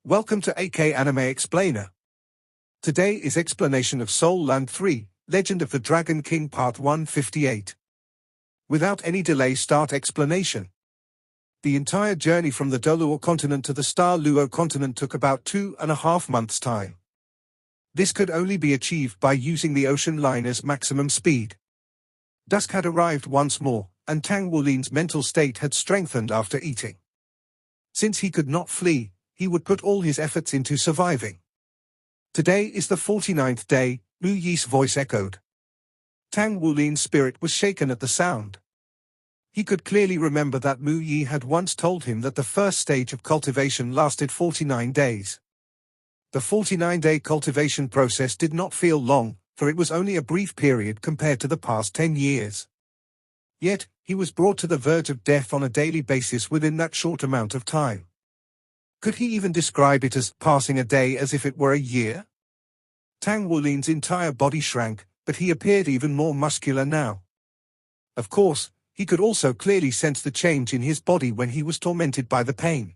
Welcome to AK Anime Explainer. Today is explanation of Soul Land 3, Legend of the Dragon King Part 158. Without any delay, start explanation. The entire journey from the Doluo continent to the Star Luo continent took about 2.5 months' time. This could only be achieved by using the ocean liner's maximum speed. Dusk had arrived once more, and Tang Wulin's mental state had strengthened after eating. Since he could not flee, he would put all his efforts into surviving. Today is the 49th day, Mu Yi's voice echoed. Tang Wulin's spirit was shaken at the sound. He could clearly remember that Mu Yi had once told him that the first stage of cultivation lasted 49 days. The 49-day cultivation process did not feel long, for it was only a brief period compared to the past 10 years. Yet, he was brought to the verge of death on a daily basis within that short amount of time. Could he even describe it as passing a day as if it were a year? Tang Wulin's entire body shrank, but he appeared even more muscular now. Of course, he could also clearly sense the change in his body when he was tormented by the pain.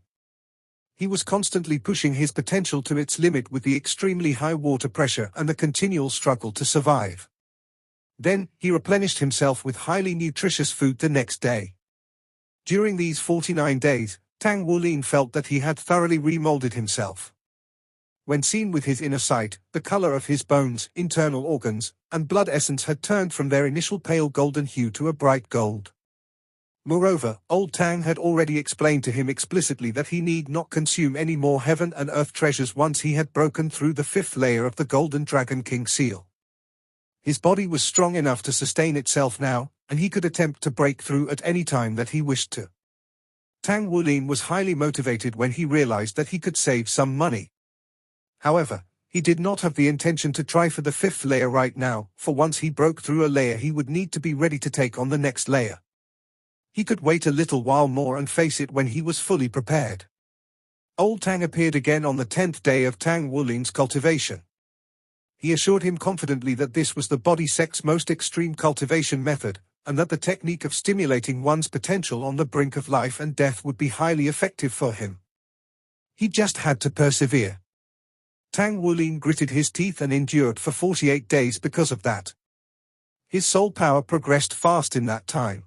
He was constantly pushing his potential to its limit with the extremely high water pressure and the continual struggle to survive. Then, he replenished himself with highly nutritious food the next day. During these 49 days, Tang Wulin felt that he had thoroughly remolded himself. When seen with his inner sight, the color of his bones, internal organs, and blood essence had turned from their initial pale golden hue to a bright gold. Moreover, old Tang had already explained to him explicitly that he need not consume any more heaven and earth treasures once he had broken through the 5th layer of the Golden Dragon King seal. His body was strong enough to sustain itself now, and he could attempt to break through at any time that he wished to. Tang Wulin was highly motivated when he realized that he could save some money. However, he did not have the intention to try for the 5th layer right now, for once he broke through a layer he would need to be ready to take on the next layer. He could wait a little while more and face it when he was fully prepared. Old Tang appeared again on the 10th day of Tang Wulin's cultivation. He assured him confidently that this was the body sect's most extreme cultivation method, and that the technique of stimulating one's potential on the brink of life and death would be highly effective for him. He just had to persevere. Tang Wulin gritted his teeth and endured for 48 days because of that. His soul power progressed fast in that time.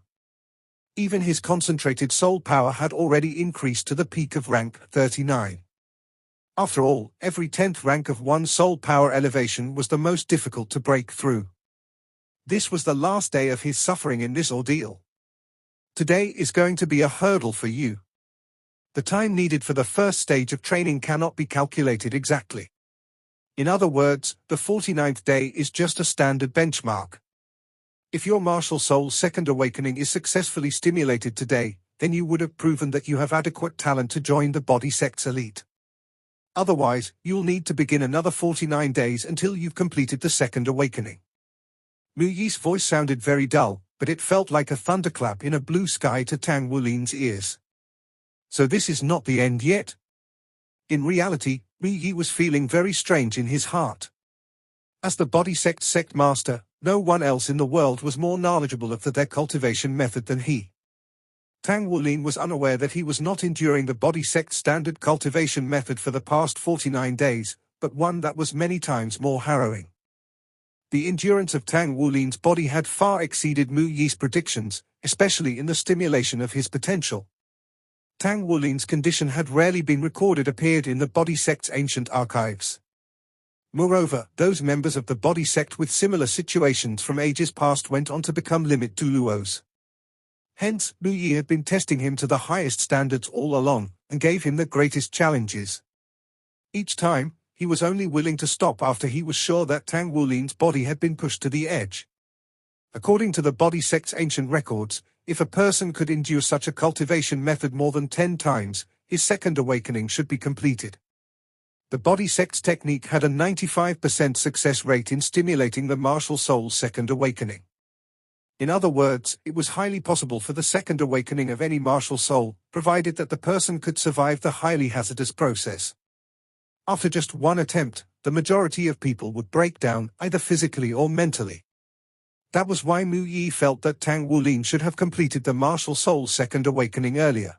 Even his concentrated soul power had already increased to the peak of rank 39. After all, every 10th rank of one's soul power elevation was the most difficult to break through. This was the last day of his suffering in this ordeal. Today is going to be a hurdle for you. The time needed for the first stage of training cannot be calculated exactly. In other words, the 49th day is just a standard benchmark. If your martial soul's second awakening is successfully stimulated today, then you would have proven that you have adequate talent to join the body sect's elite. Otherwise, you'll need to begin another 49 days until you've completed the second awakening. Mu Yi's voice sounded very dull, but it felt like a thunderclap in a blue sky to Tang Wulin's ears. So this is not the end yet? In reality, Mu Yi was feeling very strange in his heart. As the body sect's sect master, no one else in the world was more knowledgeable of their cultivation method than he. Tang Wulin was unaware that he was not enduring the body sect's standard cultivation method for the past 49 days, but one that was many times more harrowing. The endurance of Tang Wulin's body had far exceeded Mu Yi's predictions, especially in the stimulation of his potential. Tang Wulin's condition had rarely been recorded appeared in the body sect's ancient archives. Moreover, those members of the body sect with similar situations from ages past went on to become limit Duluos. Hence, Mu Yi had been testing him to the highest standards all along, and gave him the greatest challenges. Each time, he was only willing to stop after he was sure that Tang Wulin's body had been pushed to the edge. According to the body sect's ancient records, if a person could endure such a cultivation method more than 10 times, his second awakening should be completed. The body sect's technique had a 95% success rate in stimulating the martial soul's second awakening. In other words, it was highly possible for the second awakening of any martial soul, provided that the person could survive the highly hazardous process. After just one attempt, the majority of people would break down, either physically or mentally. That was why Mu Yi felt that Tang Wulin should have completed the martial soul's second awakening earlier.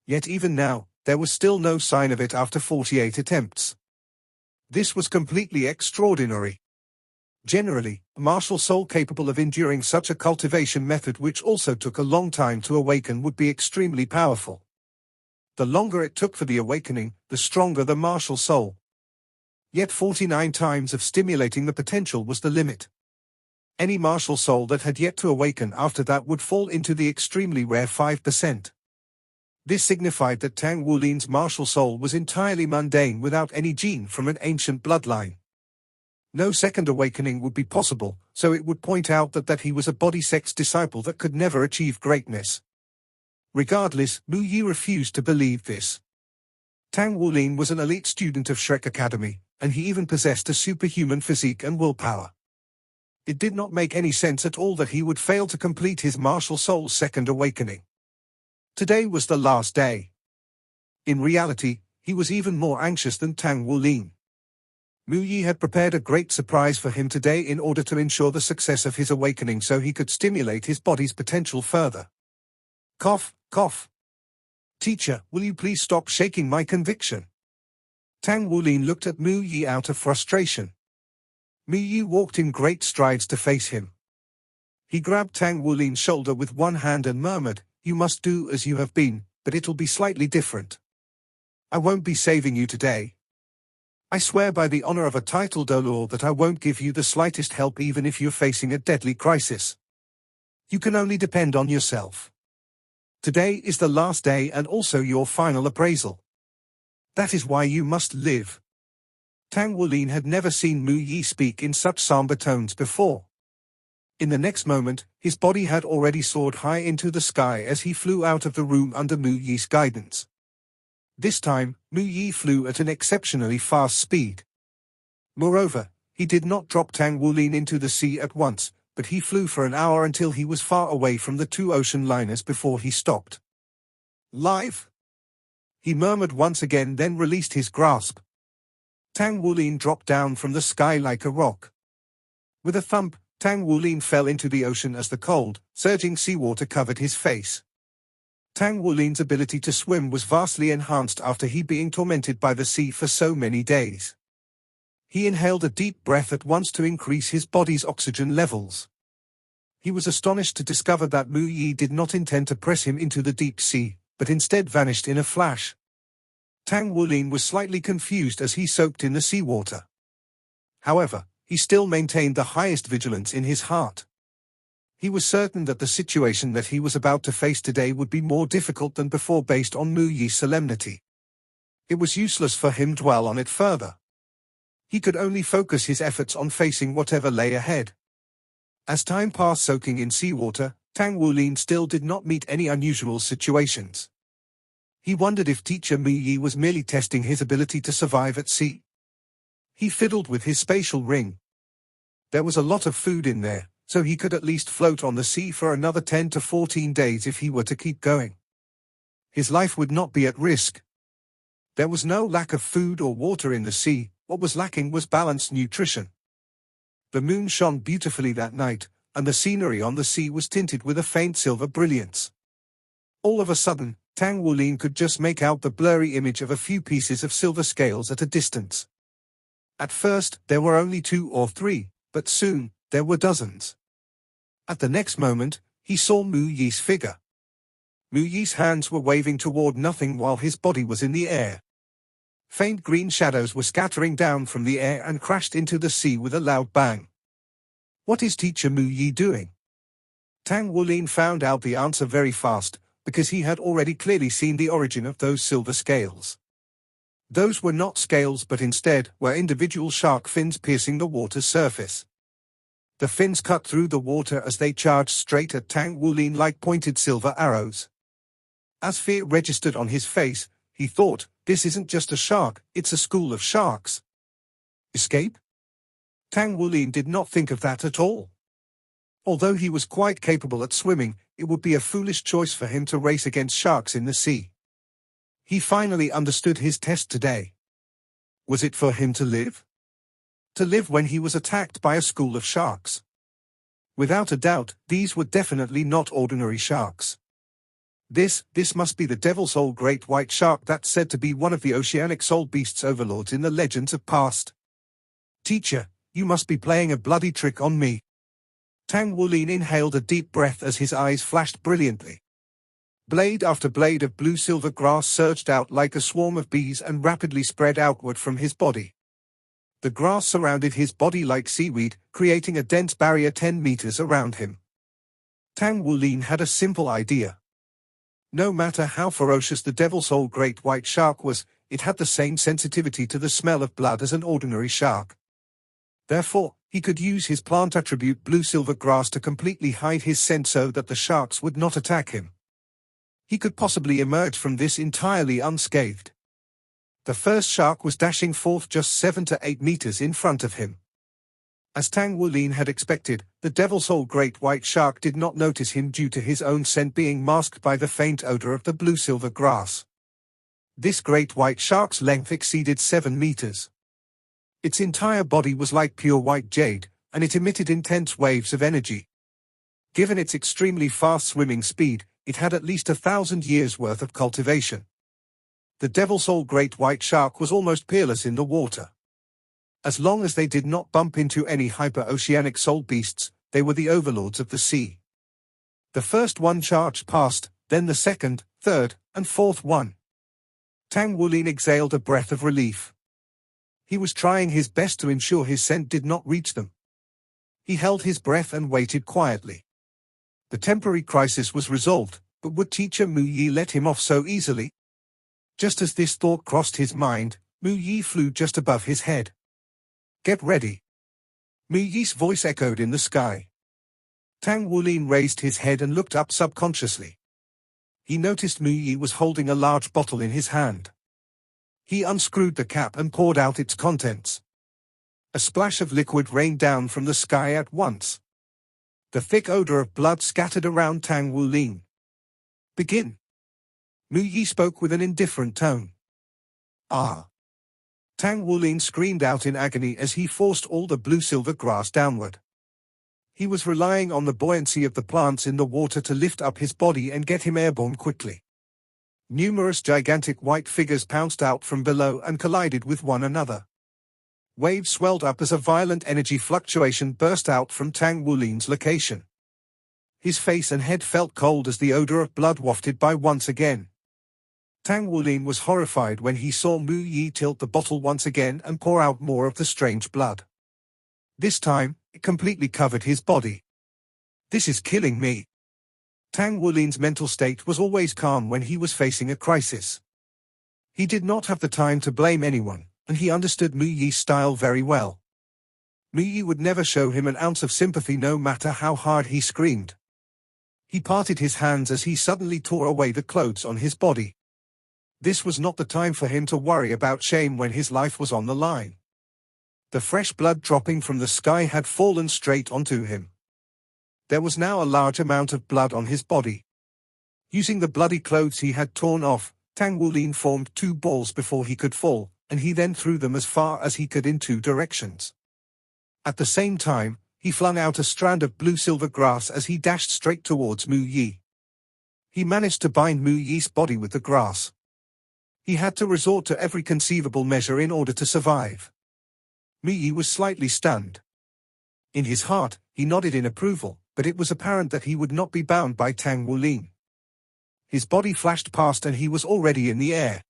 Yet even now, there was still no sign of it after 48 attempts. This was completely extraordinary. Generally, a martial soul capable of enduring such a cultivation method, which also took a long time to awaken, would be extremely powerful. The longer it took for the awakening, the stronger the martial soul. Yet 49 times of stimulating the potential was the limit. Any martial soul that had yet to awaken after that would fall into the extremely rare 5%. This signified that Tang Wulin's martial soul was entirely mundane, without any gene from an ancient bloodline. No second awakening would be possible, so it would point out that he was a body-sex disciple that could never achieve greatness. Regardless, Mu Yi refused to believe this. Tang Wulin was an elite student of Shrek Academy, and he even possessed a superhuman physique and willpower. It did not make any sense at all that he would fail to complete his martial soul's second awakening. Today was the last day. In reality, he was even more anxious than Tang Wulin. Mu Yi had prepared a great surprise for him today in order to ensure the success of his awakening so he could stimulate his body's potential further. Cough, cough. Teacher, will you please stop shaking my conviction? Tang Wulin looked at Mu Yi out of frustration. Mu Yi walked in great strides to face him. He grabbed Tang Wulin's shoulder with one hand and murmured, "You must do as you have been, but it'll be slightly different. I won't be saving you today. I swear by the honor of a title d'honneur that I won't give you the slightest help, even if you're facing a deadly crisis. You can only depend on yourself. Today is the last day and also your final appraisal. That is why you must live." Tang Wulin had never seen Mu Yi speak in such somber tones before. In the next moment, his body had already soared high into the sky as he flew out of the room under Mu Yi's guidance. This time, Mu Yi flew at an exceptionally fast speed. Moreover, he did not drop Tang Wulin into the sea at once, but he flew for an hour until he was far away from the two ocean liners before he stopped. "Live?" he murmured once again, then released his grasp. Tang Wulin dropped down from the sky like a rock. With a thump, Tang Wulin fell into the ocean as the cold, surging seawater covered his face. Tang Wulin's ability to swim was vastly enhanced after he being tormented by the sea for so many days. He inhaled a deep breath at once to increase his body's oxygen levels. He was astonished to discover that Mu Yi did not intend to press him into the deep sea, but instead vanished in a flash. Tang Wulin was slightly confused as he soaked in the seawater. However, he still maintained the highest vigilance in his heart. He was certain that the situation that he was about to face today would be more difficult than before based on Mu Yi's solemnity. It was useless for him to dwell on it further. He could only focus his efforts on facing whatever lay ahead. As time passed soaking in seawater, Tang Wulin still did not meet any unusual situations. He wondered if teacher Mu Yi was merely testing his ability to survive at sea. He fiddled with his spatial ring. There was a lot of food in there, so he could at least float on the sea for another 10 to 14 days if he were to keep going. His life would not be at risk. There was no lack of food or water in the sea. What was lacking was balanced nutrition. The moon shone beautifully that night, and the scenery on the sea was tinted with a faint silver brilliance. All of a sudden, Tang Wulin could just make out the blurry image of a few pieces of silver scales at a distance. At first, there were only 2 or 3, but soon, there were dozens. At the next moment, he saw Mu Yi's figure. Mu Yi's hands were waving toward nothing while his body was in the air. Faint green shadows were scattering down from the air and crashed into the sea with a loud bang. What is teacher Mu Yi doing? Tang Wulin found out the answer very fast, because he had already clearly seen the origin of those silver scales. Those were not scales but instead were individual shark fins piercing the water's surface. The fins cut through the water as they charged straight at Tang Wulin like pointed silver arrows. As fear registered on his face, he thought, this isn't just a shark, it's a school of sharks. Escape? Tang Wulin did not think of that at all. Although he was quite capable at swimming, it would be a foolish choice for him to race against sharks in the sea. He finally understood his test today. Was it for him to live? To live when he was attacked by a school of sharks? Without a doubt, these were definitely not ordinary sharks. This must be the Devil Soul Great White Shark that's said to be one of the oceanic soul beasts overlords in the legends of past. Teacher, you must be playing a bloody trick on me. Tang Wulin inhaled a deep breath as his eyes flashed brilliantly. Blade after blade of blue-silver grass surged out like a swarm of bees and rapidly spread outward from his body. The grass surrounded his body like seaweed, creating a dense barrier 10 meters around him. Tang Wulin had a simple idea. No matter how ferocious the Devil Soul Great White Shark was, it had the same sensitivity to the smell of blood as an ordinary shark. Therefore, he could use his plant attribute blue-silver grass to completely hide his scent so that the sharks would not attack him. He could possibly emerge from this entirely unscathed. The first shark was dashing forth just 7 to 8 meters in front of him. As Tang Wulin had expected, the Devil Soul Great White Shark did not notice him due to his own scent being masked by the faint odor of the blue-silver grass. This great white shark's length exceeded 7 meters. Its entire body was like pure white jade, and it emitted intense waves of energy. Given its extremely fast swimming speed, it had at least 1,000 years' worth of cultivation. The Devil Soul Great White Shark was almost peerless in the water. As long as they did not bump into any hyper-oceanic soul beasts, they were the overlords of the sea. The first one charged past, then the second, third, and fourth one. Tang Wulin exhaled a breath of relief. He was trying his best to ensure his scent did not reach them. He held his breath and waited quietly. The temporary crisis was resolved, but would Teacher Mu Yi let him off so easily? Just as this thought crossed his mind, Mu Yi flew just above his head. Get ready. Mu Yi's voice echoed in the sky. Tang Wulin raised his head and looked up subconsciously. He noticed Mu Yi was holding a large bottle in his hand. He unscrewed the cap and poured out its contents. A splash of liquid rained down from the sky at once. The thick odor of blood scattered around Tang Wulin. Begin. Mu Yi spoke with an indifferent tone. Ah! Tang Wulin screamed out in agony as he forced all the blue-silver grass downward. He was relying on the buoyancy of the plants in the water to lift up his body and get him airborne quickly. Numerous gigantic white figures pounced out from below and collided with one another. Waves swelled up as a violent energy fluctuation burst out from Tang Wulin's location. His face and head felt cold as the odor of blood wafted by once again. Tang Wulin was horrified when he saw Mu Yi tilt the bottle once again and pour out more of the strange blood. This time, it completely covered his body. This is killing me. Tang Wulin's mental state was always calm when he was facing a crisis. He did not have the time to blame anyone, and he understood Mu Yi's style very well. Mu Yi would never show him an ounce of sympathy no matter how hard he screamed. He parted his hands as he suddenly tore away the clothes on his body. This was not the time for him to worry about shame when his life was on the line. The fresh blood dropping from the sky had fallen straight onto him. There was now a large amount of blood on his body. Using the bloody clothes he had torn off, Tang Wulin formed 2 balls before he could fall, and he then threw them as far as he could in 2 directions. At the same time, he flung out a strand of blue-silver grass as he dashed straight towards Mu Yi. He managed to bind Mu Yi's body with the grass. He had to resort to every conceivable measure in order to survive. Mu Yi was slightly stunned. In his heart, he nodded in approval, but it was apparent that he would not be bound by Tang Wulin. His body flashed past and he was already in the air.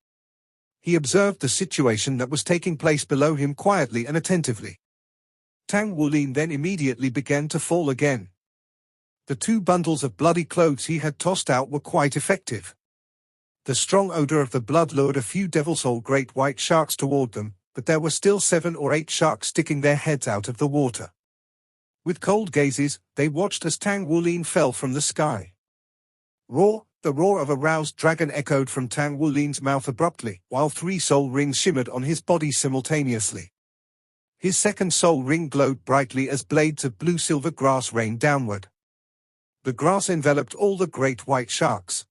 He observed the situation that was taking place below him quietly and attentively. Tang Wulin then immediately began to fall again. The 2 bundles of bloody clothes he had tossed out were quite effective. The strong odor of the blood lured a few Devil Soul Great White Sharks toward them, but there were still 7 or 8 sharks sticking their heads out of the water. With cold gazes, they watched as Tang Wulin fell from the sky. Roar! The roar of a roused dragon echoed from Tang Wulin's mouth abruptly, while 3 soul rings shimmered on his body simultaneously. His second soul ring glowed brightly as blades of blue-silver grass rained downward. The grass enveloped all the great white sharks.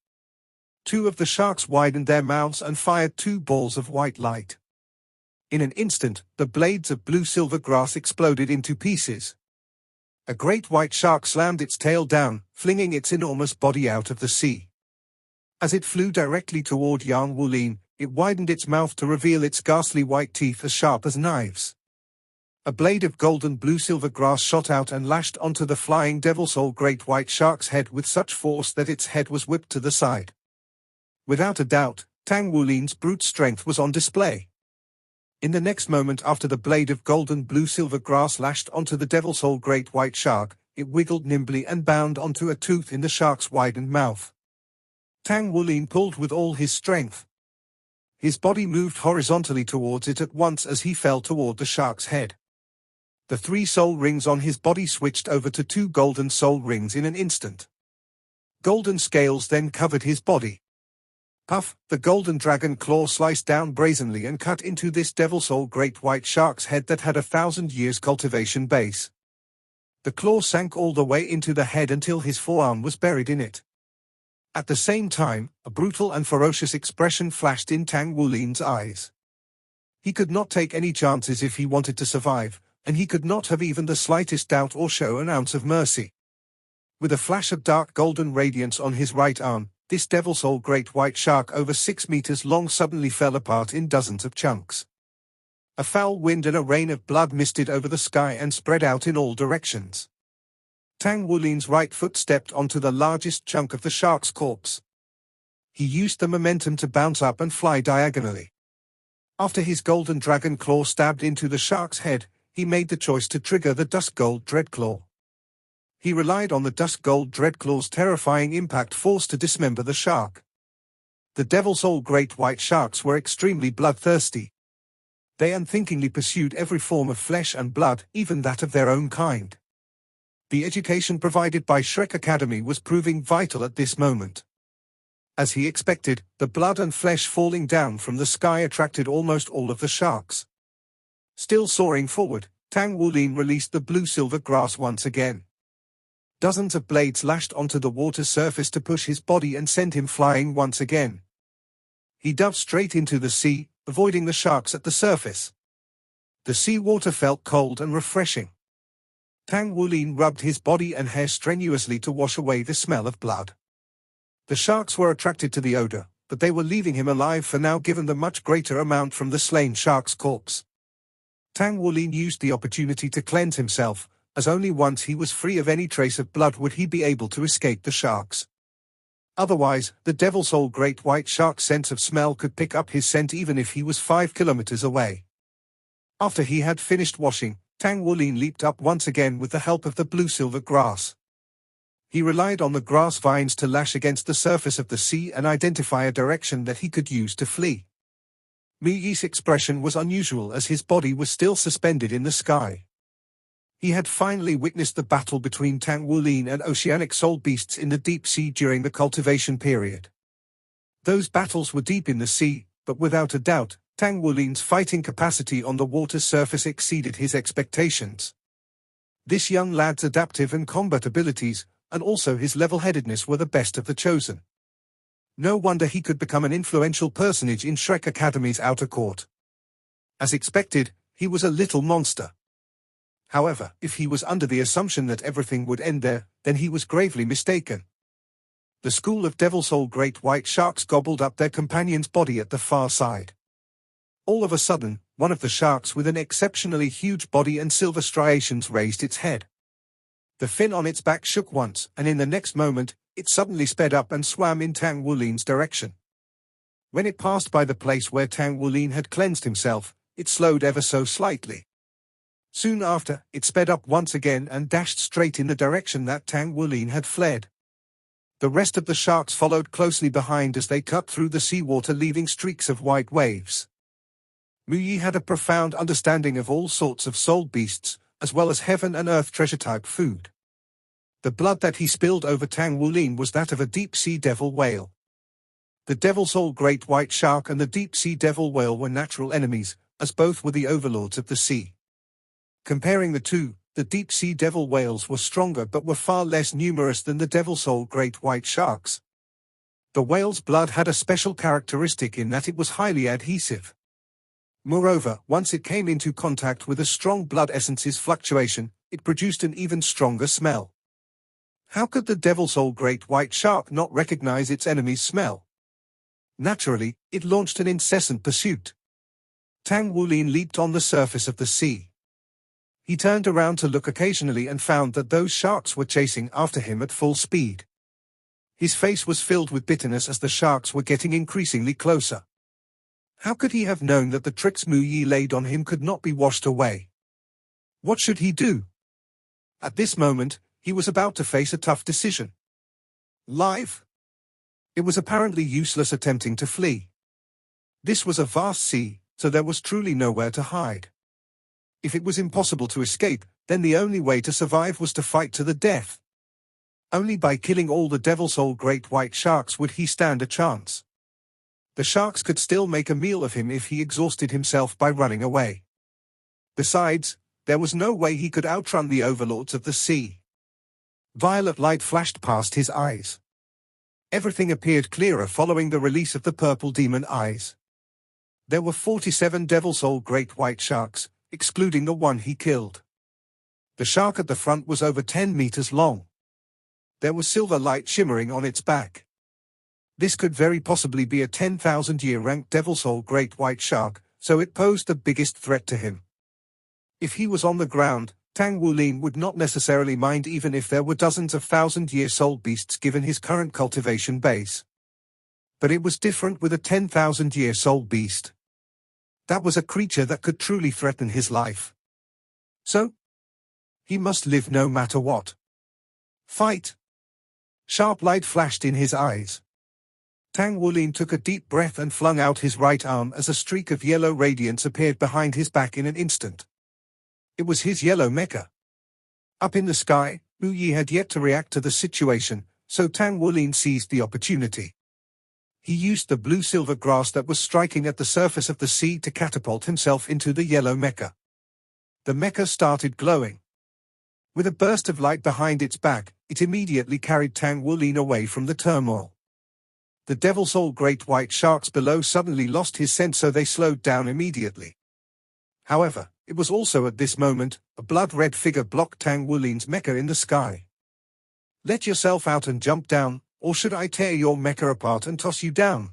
2 of the sharks widened their mouths and fired 2 balls of white light. In an instant, the blades of blue-silver grass exploded into pieces. A great white shark slammed its tail down, flinging its enormous body out of the sea. As it flew directly toward Yang Wulin, it widened its mouth to reveal its ghastly white teeth as sharp as knives. A blade of golden blue-silver grass shot out and lashed onto the flying devil soul great white shark's head with such force that its head was whipped to the side. Without a doubt, Tang Wulin's brute strength was on display. In the next moment after the blade of golden blue-silver grass lashed onto the devil soul great white shark, it wiggled nimbly and bound onto a tooth in the shark's widened mouth. Tang Wulin pulled with all his strength. His body moved horizontally towards it at once as he fell toward the shark's head. The 3 soul rings on his body switched over to 2 golden soul rings in an instant. Golden scales then covered his body. Puff, the golden dragon claw sliced down brazenly and cut into this devil soul great white shark's head that had 1,000 years cultivation base. The claw sank all the way into the head until his forearm was buried in it. At the same time, a brutal and ferocious expression flashed in Tang Wulin's eyes. He could not take any chances if he wanted to survive, and he could not have even the slightest doubt or show an ounce of mercy. With a flash of dark golden radiance on his right arm, this devil soul great white shark over 6 meters long suddenly fell apart in dozens of chunks. A foul wind and a rain of blood misted over the sky and spread out in all directions. Tang Wulin's right foot stepped onto the largest chunk of the shark's corpse. He used the momentum to bounce up and fly diagonally. After his golden dragon claw stabbed into the shark's head, he made the choice to trigger the dusk gold dreadclaw. He relied on the dusk gold dreadclaw's terrifying impact force to dismember the shark. The devil soul great white sharks were extremely bloodthirsty. They unthinkingly pursued every form of flesh and blood, even that of their own kind. The education provided by Shrek Academy was proving vital at this moment. As he expected, the blood and flesh falling down from the sky attracted almost all of the sharks. Still soaring forward, Tang Wulin released the blue-silver grass once again. Dozens of blades lashed onto the water surface to push his body and send him flying once again. He dove straight into the sea, avoiding the sharks at the surface. The sea water felt cold and refreshing. Tang Wulin rubbed his body and hair strenuously to wash away the smell of blood. The sharks were attracted to the odor, but they were leaving him alive for now given the much greater amount from the slain shark's corpse. Tang Wulin used the opportunity to cleanse himself, as only once he was free of any trace of blood would he be able to escape the sharks. Otherwise, the devil soul great white shark's sense of smell could pick up his scent even if he was 5 kilometers away. After he had finished washing, Tang Wulin leaped up once again with the help of the blue-silver grass. He relied on the grass vines to lash against the surface of the sea and identify a direction that he could use to flee. Mu Yi's expression was unusual as his body was still suspended in the sky. He had finally witnessed the battle between Tang Wulin and oceanic soul beasts in the deep sea during the cultivation period. Those battles were deep in the sea, but without a doubt, Tang Wulin's fighting capacity on the water's surface exceeded his expectations. This young lad's adaptive and combat abilities, and also his level-headedness were the best of the chosen. No wonder he could become an influential personage in Shrek Academy's outer court. As expected, he was a little monster. However, if he was under the assumption that everything would end there, then he was gravely mistaken. The school of devil soul great white sharks gobbled up their companion's body at the far side. All of a sudden, one of the sharks with an exceptionally huge body and silver striations raised its head. The fin on its back shook once, and in the next moment, it suddenly sped up and swam in Tang Wulin's direction. When it passed by the place where Tang Wulin had cleansed himself, it slowed ever so slightly. Soon after, it sped up once again and dashed straight in the direction that Tang Wulin had fled. The rest of the sharks followed closely behind as they cut through the seawater leaving streaks of white waves. Mu Yi had a profound understanding of all sorts of soul beasts, as well as heaven and earth treasure-type food. The blood that he spilled over Tang Wulin was that of a deep-sea devil whale. The devil soul great white shark and the deep-sea devil whale were natural enemies, as both were the overlords of the sea. Comparing the two, the deep-sea devil whales were stronger but were far less numerous than the devil soul great white sharks. The whale's blood had a special characteristic in that it was highly adhesive. Moreover, once it came into contact with a strong blood essence's fluctuation, it produced an even stronger smell. How could the devil soul great white shark not recognize its enemy's smell? Naturally, it launched an incessant pursuit. Tang Wulin leaped on the surface of the sea. He turned around to look occasionally and found that those sharks were chasing after him at full speed. His face was filled with bitterness as the sharks were getting increasingly closer. How could he have known that the tricks Mu Yi laid on him could not be washed away? What should he do? At this moment, he was about to face a tough decision. Live? It was apparently useless attempting to flee. This was a vast sea, so there was truly nowhere to hide. If it was impossible to escape, then the only way to survive was to fight to the death. Only by killing all the Devil Soul great white sharks would he stand a chance. The sharks could still make a meal of him if he exhausted himself by running away. Besides, there was no way he could outrun the overlords of the sea. Violet light flashed past his eyes. Everything appeared clearer following the release of the purple demon eyes. There were 47 Devil Soul great white sharks, excluding the one he killed. The shark at the front was over 10 meters long. There was silver light shimmering on its back. This could very possibly be a 10,000-year ranked Devil Soul great white shark, so it posed the biggest threat to him. If he was on the ground, Tang Wulin would not necessarily mind even if there were dozens of 1,000-year soul beasts given his current cultivation base. But it was different with a 10,000-year soul beast. That was a creature that could truly threaten his life. So, he must live no matter what. Fight! Sharp light flashed in his eyes. Tang Wulin took a deep breath and flung out his right arm as a streak of yellow radiance appeared behind his back in an instant. It was his yellow mecha. Up in the sky, Mu Yi had yet to react to the situation, so Tang Wulin seized the opportunity. He used the blue-silver grass that was striking at the surface of the sea to catapult himself into the yellow mecha. The mecha started glowing. With a burst of light behind its back, it immediately carried Tang Wulin away from the turmoil. The Devil Soul great white sharks below suddenly lost his scent, so they slowed down immediately. However, it was also at this moment, a blood-red figure blocked Tang Wulin's mecha in the sky. Let yourself out and jump down, or should I tear your mecha apart and toss you down?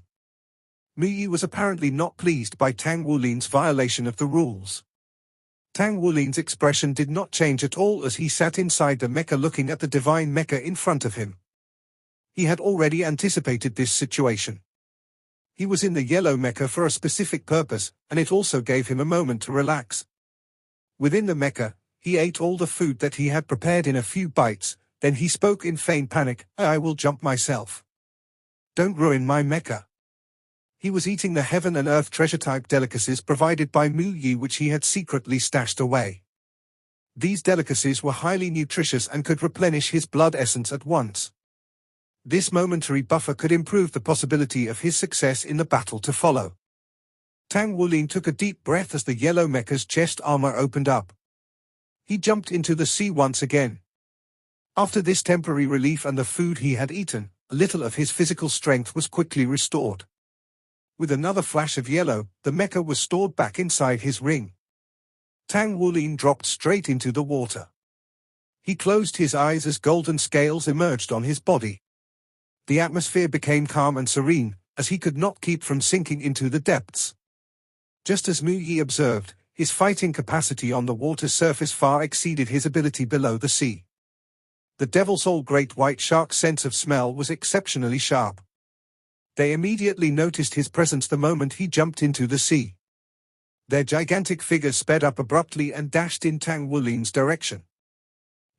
Mu Yi was apparently not pleased by Tang Wulin's violation of the rules. Tang Wulin's expression did not change at all as he sat inside the mecha looking at the divine mecha in front of him. He had already anticipated this situation. He was in the yellow mecha for a specific purpose, and it also gave him a moment to relax. Within the mecha, he ate all the food that he had prepared in a few bites, then he spoke in feigned panic, I will jump myself. Don't ruin my mecha. He was eating the heaven and earth treasure-type delicacies provided by Mu Yi which he had secretly stashed away. These delicacies were highly nutritious and could replenish his blood essence at once. This momentary buffer could improve the possibility of his success in the battle to follow. Tang Wulin took a deep breath as the yellow mecha's chest armor opened up. He jumped into the sea once again. After this temporary relief and the food he had eaten, a little of his physical strength was quickly restored. With another flash of yellow, the mecha was stored back inside his ring. Tang Wulin dropped straight into the water. He closed his eyes as golden scales emerged on his body. The atmosphere became calm and serene, as he could not keep from sinking into the depths. Just as Mu Yi observed, his fighting capacity on the water's surface far exceeded his ability below the sea. The Devil Soul great white shark's sense of smell was exceptionally sharp. They immediately noticed his presence the moment he jumped into the sea. Their gigantic figures sped up abruptly and dashed in Tang Wulin's direction.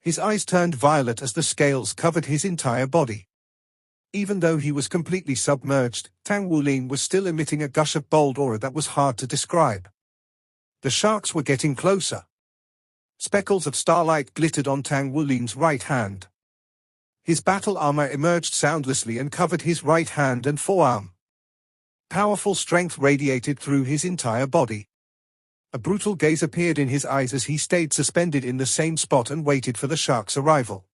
His eyes turned violet as the scales covered his entire body. Even though he was completely submerged, Tang Wulin was still emitting a gush of bold aura that was hard to describe. The sharks were getting closer. Speckles of starlight glittered on Tang Wulin's right hand. His battle armor emerged soundlessly and covered his right hand and forearm. Powerful strength radiated through his entire body. A brutal gaze appeared in his eyes as he stayed suspended in the same spot and waited for the shark's arrival.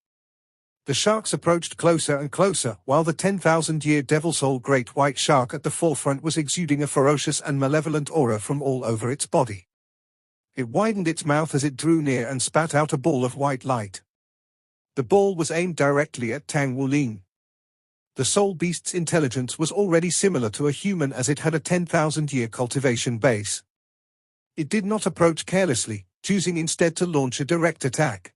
The sharks approached closer and closer, while the 10,000-year Devil Soul great white shark at the forefront was exuding a ferocious and malevolent aura from all over its body. It widened its mouth as it drew near and spat out a ball of white light. The ball was aimed directly at Tang Wulin. The soul beast's intelligence was already similar to a human, as it had a 10,000-year cultivation base. It did not approach carelessly, choosing instead to launch a direct attack.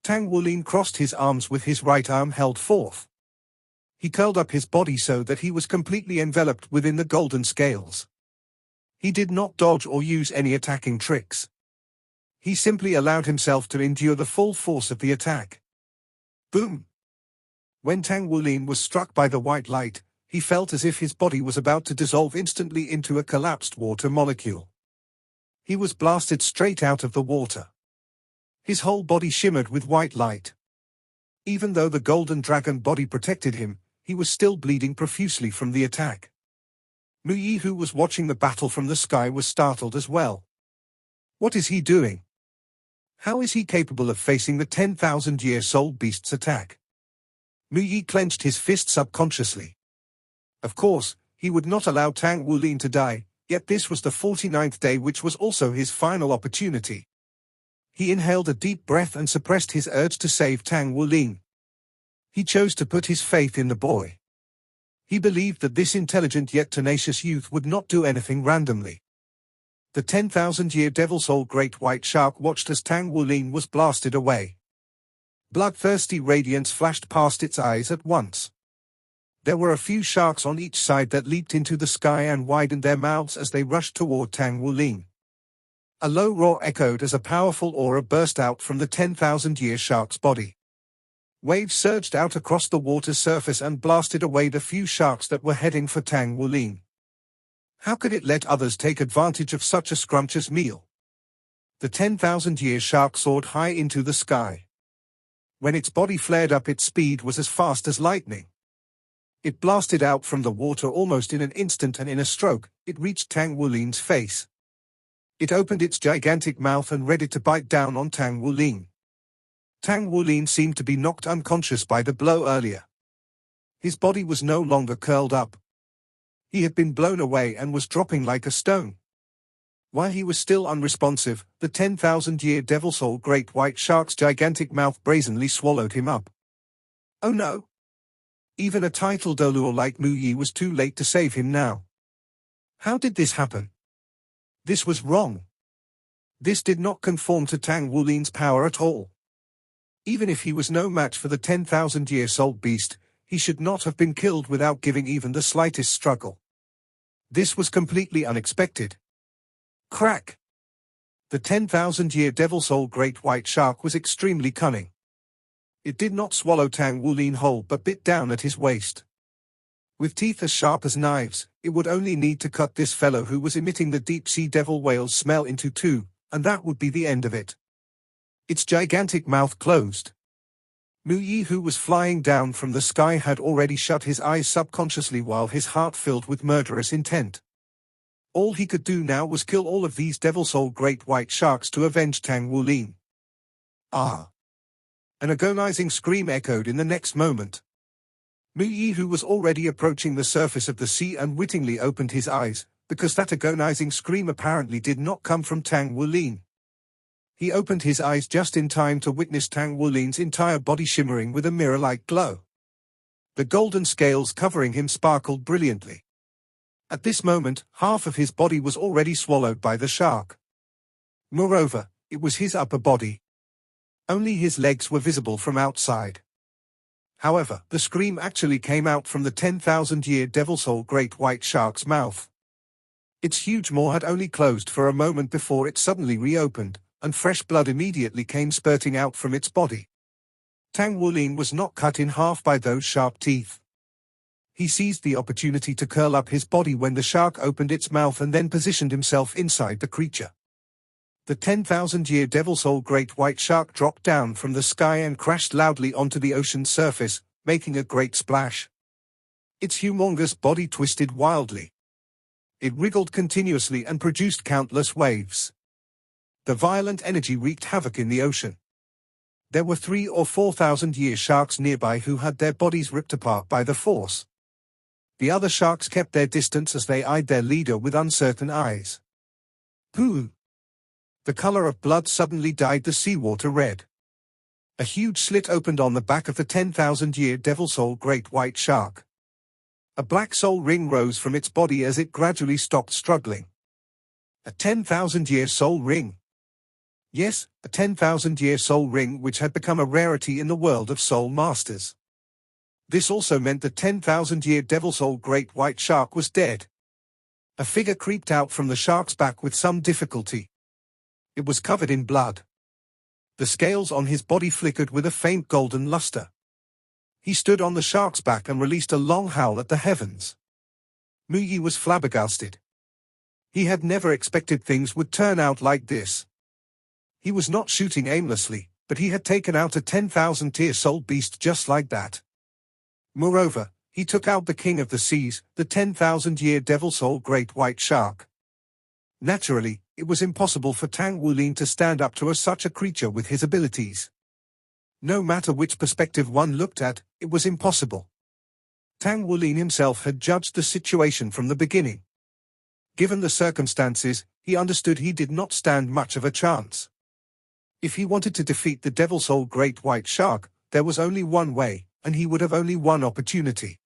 Tang Wulin crossed his arms with his right arm held forth. He curled up his body so that he was completely enveloped within the golden scales. He did not dodge or use any attacking tricks. He simply allowed himself to endure the full force of the attack. Boom! When Tang Wulin was struck by the white light, he felt as if his body was about to dissolve instantly into a collapsed water molecule. He was blasted straight out of the water. His whole body shimmered with white light. Even though the golden dragon body protected him, he was still bleeding profusely from the attack. Mu Yi, who was watching the battle from the sky, was startled as well. What is he doing? How is he capable of facing the 10,000-year soul beast's attack? Mu Yi clenched his fist subconsciously. Of course, he would not allow Tang Wulin to die, yet this was the 49th day, which was also his final opportunity. He inhaled a deep breath and suppressed his urge to save Tang Wulin. He chose to put his faith in the boy. He believed that this intelligent yet tenacious youth would not do anything randomly. The 10,000-year devil soul great white shark watched as Tang Wulin was blasted away. Bloodthirsty radiance flashed past its eyes at once. There were a few sharks on each side that leaped into the sky and widened their mouths as they rushed toward Tang Wulin. A low roar echoed as a powerful aura burst out from the 10,000-year shark's body. Waves surged out across the water's surface and blasted away the few sharks that were heading for Tang Wulin. How could it let others take advantage of such a scrumptious meal? The 10,000-year shark soared high into the sky. When its body flared up, its speed was as fast as lightning. It blasted out from the water almost in an instant, and in a stroke, it reached Tang Wulin's face. It opened its gigantic mouth and ready to bite down on Tang Wulin. Tang Wulin seemed to be knocked unconscious by the blow earlier. His body was no longer curled up. He had been blown away and was dropping like a stone. While he was still unresponsive, the 10,000-year devil soul great white shark's gigantic mouth brazenly swallowed him up. Oh no! Even a titled Doluo like Mu Yi was too late to save him now. How did this happen? This was wrong. This did not conform to Tang Wulin's power at all. Even if he was no match for the 10,000-year soul beast, he should not have been killed without giving even the slightest struggle. This was completely unexpected. Crack! The 10,000-year devil soul great white shark was extremely cunning. It did not swallow Tang Wulin whole but bit down at his waist. With teeth as sharp as knives, it would only need to cut this fellow who was emitting the deep-sea devil whale's smell into two, and that would be the end of it. Its gigantic mouth closed. Mu Yi, who was flying down from the sky, had already shut his eyes subconsciously while his heart filled with murderous intent. All he could do now was kill all of these devil soul great white sharks to avenge Tang Wulin. Ah! An agonizing scream echoed in the next moment. Mu Yi, who was already approaching the surface of the sea, unwittingly opened his eyes, because that agonizing scream apparently did not come from Tang Wulin. He opened his eyes just in time to witness Tang Wulin's entire body shimmering with a mirror-like glow. The golden scales covering him sparkled brilliantly. At this moment, half of his body was already swallowed by the shark. Moreover, it was his upper body. Only his legs were visible from outside. However, the scream actually came out from the 10,000-year devil soul great white shark's mouth. Its huge maw had only closed for a moment before it suddenly reopened, and fresh blood immediately came spurting out from its body. Tang Wulin was not cut in half by those sharp teeth. He seized the opportunity to curl up his body when the shark opened its mouth and then positioned himself inside the creature. The 10,000-year devil soul great white shark dropped down from the sky and crashed loudly onto the ocean's surface, making a great splash. Its humongous body twisted wildly. It wriggled continuously and produced countless waves. The violent energy wreaked havoc in the ocean. There were 3,000 or 4,000-year sharks nearby who had their bodies ripped apart by the force. The other sharks kept their distance as they eyed their leader with uncertain eyes. Pooh! The color of blood suddenly dyed the seawater red. A huge slit opened on the back of the 10,000-year devil soul great white shark. A black soul ring rose from its body as it gradually stopped struggling. A 10,000-year soul ring. Yes, a 10,000-year soul ring which had become a rarity in the world of soul masters. This also meant the 10,000-year devil soul great white shark was dead. A figure creeped out from the shark's back with some difficulty. It was covered in blood. The scales on his body flickered with a faint golden luster. He stood on the shark's back and released a long howl at the heavens. Muyi was flabbergasted. He had never expected things would turn out like this. He was not shooting aimlessly, but he had taken out a 10,000-tier soul beast just like that. Moreover, he took out the king of the seas, the 10,000-year devil soul great white shark. Naturally, it was impossible for Tang Wulin to stand up to such a creature with his abilities. No matter which perspective one looked at, it was impossible. Tang Wulin himself had judged the situation from the beginning. Given the circumstances, he understood he did not stand much of a chance. If he wanted to defeat the devil soul great white shark, there was only one way, and he would have only one opportunity.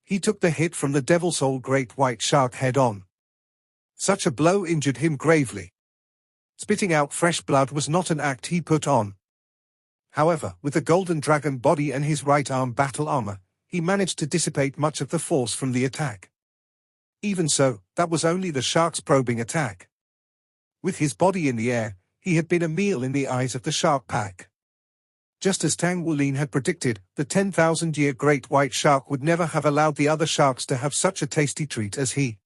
He took the hit from the devil soul great white shark head on. Such a blow injured him gravely. Spitting out fresh blood was not an act he put on. However, with the golden dragon body and his right arm battle armor, he managed to dissipate much of the force from the attack. Even so, that was only the shark's probing attack. With his body in the air, he had been a meal in the eyes of the shark pack. Just as Tang Wulin had predicted, the 10,000-year great white shark would never have allowed the other sharks to have such a tasty treat as he.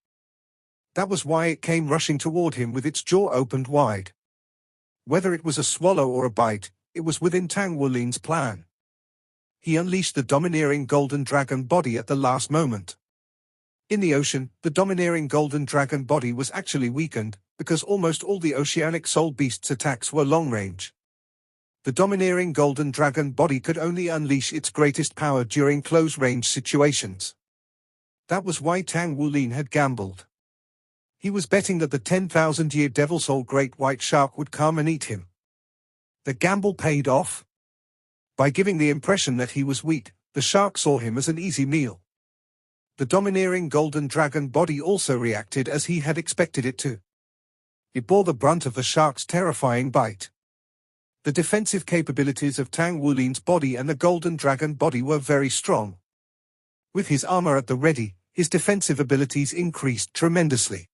That was why it came rushing toward him with its jaw opened wide. Whether it was a swallow or a bite, it was within Tang Wulin's plan. He unleashed the domineering golden dragon body at the last moment. In the ocean, the domineering golden dragon body was actually weakened, because almost all the oceanic soul beasts' attacks were long-range. The domineering golden dragon body could only unleash its greatest power during close-range situations. That was why Tang Wulin had gambled. He was betting that the 10,000-year devil soul great white shark would come and eat him. The gamble paid off. By giving the impression that he was weak, the shark saw him as an easy meal. The domineering golden dragon body also reacted as he had expected it to. It bore the brunt of the shark's terrifying bite. The defensive capabilities of Tang Wulin's body and the golden dragon body were very strong. With his armor at the ready, his defensive abilities increased tremendously.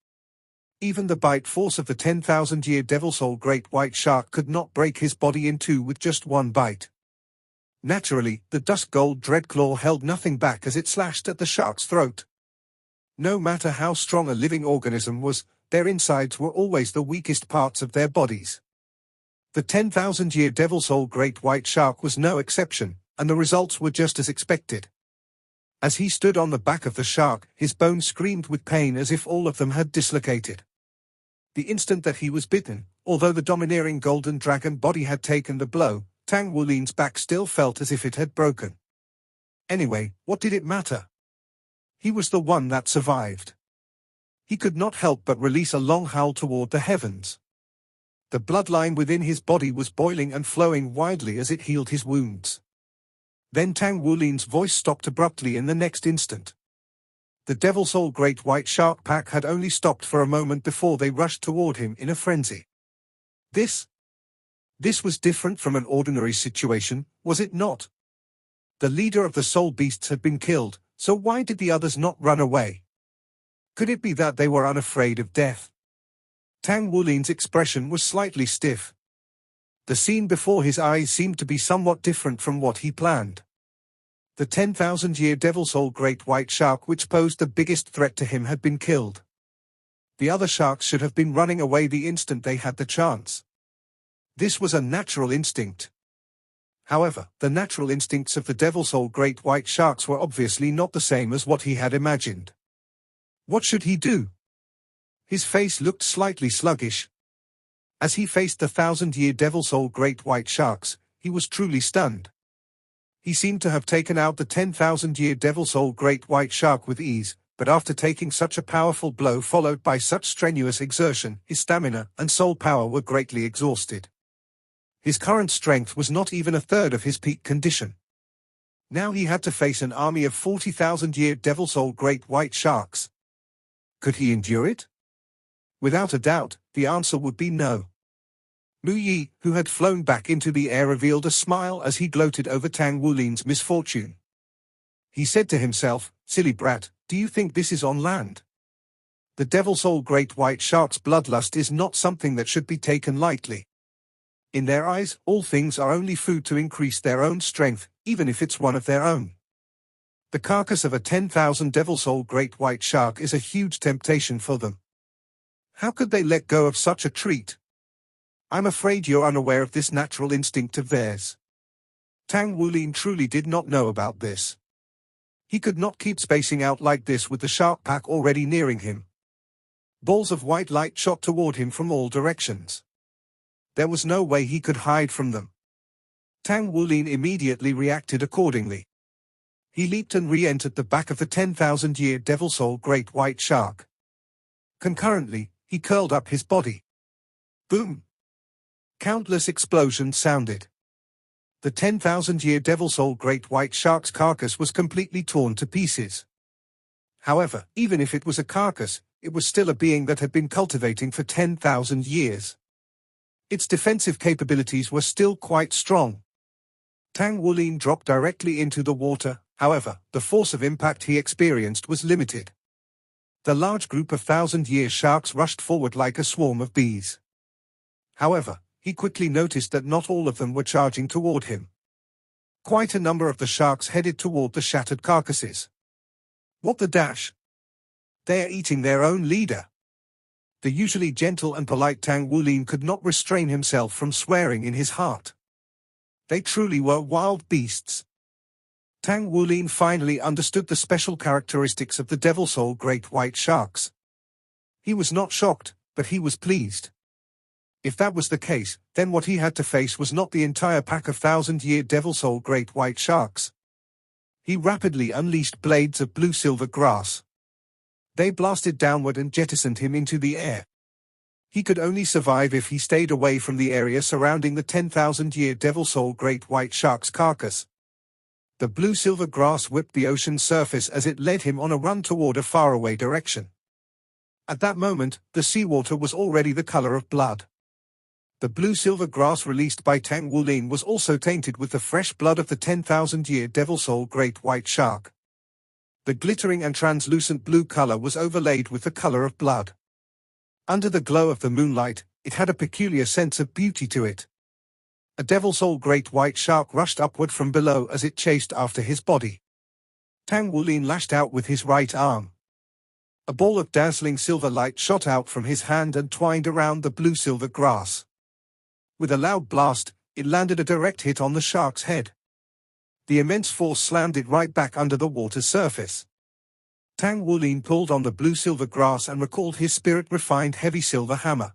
Even the bite force of the 10,000-year devil soul great white shark could not break his body in two with just one bite. Naturally, the dusk gold dreadclaw held nothing back as it slashed at the shark's throat. No matter how strong a living organism was, their insides were always the weakest parts of their bodies. The 10,000-year devil soul great white shark was no exception, and the results were just as expected. As he stood on the back of the shark, his bones screamed with pain as if all of them had dislocated. The instant that he was bitten, although the domineering golden dragon body had taken the blow, Tang Wulin's back still felt as if it had broken. Anyway, what did it matter? He was the one that survived. He could not help but release a long howl toward the heavens. The bloodline within his body was boiling and flowing widely as it healed his wounds. Then Tang Wulin's voice stopped abruptly in the next instant. The devil soul great white shark pack had only stopped for a moment before they rushed toward him in a frenzy. This was different from an ordinary situation, was it not? The leader of the soul beasts had been killed, so why did the others not run away? Could it be that they were unafraid of death? Tang Wulin's expression was slightly stiff. The scene before his eyes seemed to be somewhat different from what he planned. The 10,000-year devil soul great white shark which posed the biggest threat to him had been killed. The other sharks should have been running away the instant they had the chance. This was a natural instinct. However, the natural instincts of the devil soul great white sharks were obviously not the same as what he had imagined. What should he do? His face looked slightly sluggish. As he faced the 1,000-year devil soul great white sharks, he was truly stunned. He seemed to have taken out the 10,000-year devil soul great white shark with ease, but after taking such a powerful blow followed by such strenuous exertion, his stamina and soul power were greatly exhausted. His current strength was not even a third of his peak condition. Now he had to face an army of 40,000-year devil-soul great white sharks. Could he endure it? Without a doubt, the answer would be no. Lu Yi, who had flown back into the air, revealed a smile as he gloated over Tang Wulin's misfortune. He said to himself, "Silly brat, do you think this is on land? The devil-soul great white shark's bloodlust is not something that should be taken lightly. In their eyes, all things are only food to increase their own strength, even if it's one of their own. The carcass of a 10,000 devil-soul great white shark is a huge temptation for them. How could they let go of such a treat? I'm afraid you're unaware of this natural instinct of theirs." Tang Wulin truly did not know about this. He could not keep spacing out like this with the shark pack already nearing him. Balls of white light shot toward him from all directions. There was no way he could hide from them. Tang Wulin immediately reacted accordingly. He leaped and re-entered the back of the 10,000-year devil-soul great white shark. Concurrently, he curled up his body. Boom! Countless explosions sounded. The 10,000-year devil-soul great white shark's carcass was completely torn to pieces. However, even if it was a carcass, it was still a being that had been cultivating for 10,000 years. Its defensive capabilities were still quite strong. Tang Wulin dropped directly into the water, however, the force of impact he experienced was limited. The large group of 1,000-year sharks rushed forward like a swarm of bees. However, he quickly noticed that not all of them were charging toward him. Quite a number of the sharks headed toward the shattered carcasses. What the dash? They are eating their own leader. The usually gentle and polite Tang Wulin could not restrain himself from swearing in his heart. They truly were wild beasts. Tang Wulin finally understood the special characteristics of the devil-soul great white sharks. He was not shocked, but he was pleased. If that was the case, then what he had to face was not the entire pack of 1,000-year devil-soul great white sharks. He rapidly unleashed blades of blue-silver grass. They blasted downward and jettisoned him into the air. He could only survive if he stayed away from the area surrounding the 10,000-year devil-soul great white shark's carcass. The blue-silver grass whipped the ocean's surface as it led him on a run toward a faraway direction. At that moment, the seawater was already the color of blood. The blue-silver grass released by Tang Wulin was also tainted with the fresh blood of the 10,000-year devil-soul great white shark. The glittering and translucent blue color was overlaid with the color of blood. Under the glow of the moonlight, it had a peculiar sense of beauty to it. A devil-soul great white shark rushed upward from below as it chased after his body. Tang Wulin lashed out with his right arm. A ball of dazzling silver light shot out from his hand and twined around the blue-silver grass. With a loud blast, it landed a direct hit on the shark's head. The immense force slammed it right back under the water's surface. Tang Wulin pulled on the blue-silver grass and recalled his spirit-refined heavy silver hammer.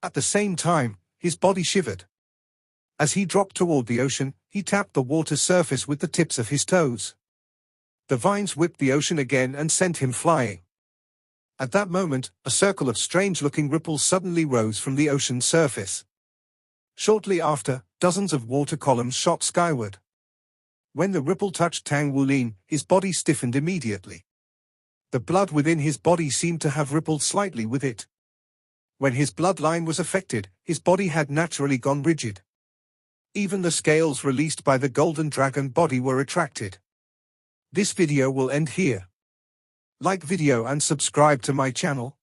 At the same time, his body shivered. As he dropped toward the ocean, he tapped the water's surface with the tips of his toes. The vines whipped the ocean again and sent him flying. At that moment, a circle of strange-looking ripples suddenly rose from the ocean's surface. Shortly after, dozens of water columns shot skyward. When the ripple touched Tang Wulin, his body stiffened immediately. The blood within his body seemed to have rippled slightly with it. When his bloodline was affected, his body had naturally gone rigid. Even the scales released by the golden dragon body were retracted. This video will end here. Like video and subscribe to my channel.